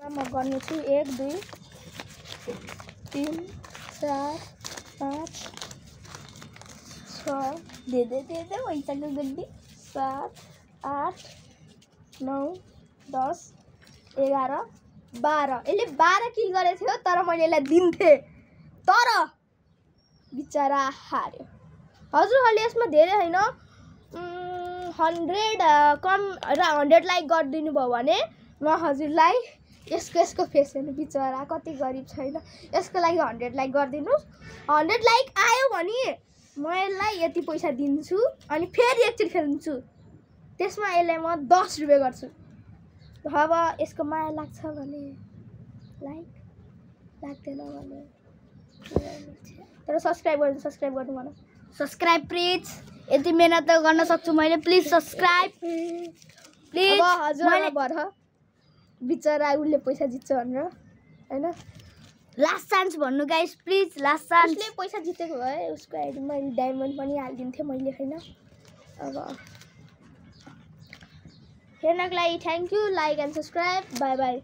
म गर्ने छु 1 2 3 4 5 6 दे पैसाको गड्डी 7 8 9 10 11 12 यसले 12 किल गरेको थियो तर मैले यसलाई दिन्थे तर बिचारा हार्यो हजुरहरूले यसमा धेरै हैन 100 कम र 100 लाइक गरिदिनु भयो भने म हजुरलाई यसको फेस हेर्नु बिचारा कति गरिब छैन यसको लागि 100 लाइक गरिदिनुस् 100 लाइक आयो भने म यसलाई यति पैसा दिन्छु अनि फेरि एकचोटि खेल्छु त्यसमा यसलाई म 10 रुपैयाँ गर्छु अब यसको माया लाग्छ भने लाइक लाग्दैन भने तर सब्स्क्राइब गर्नु भन सब्स्क्राइब प्लिज यति मेहनत त गर्न सक्छु मैले प्लिज सब्स्क्राइब प्लिज अब हजुरलाई भर बिचारा उले पैसा जित्छ भनेर हैन लास्ट चान्स भन्नु गाइस प्लिज लास्ट चान्स उसले पैसा जितेको भए उसको आइडी मैले डायमन्ड पनि हाल्दिन्थे मैले हैन अब हेर्नको लागि thank you like and subscribe bye bye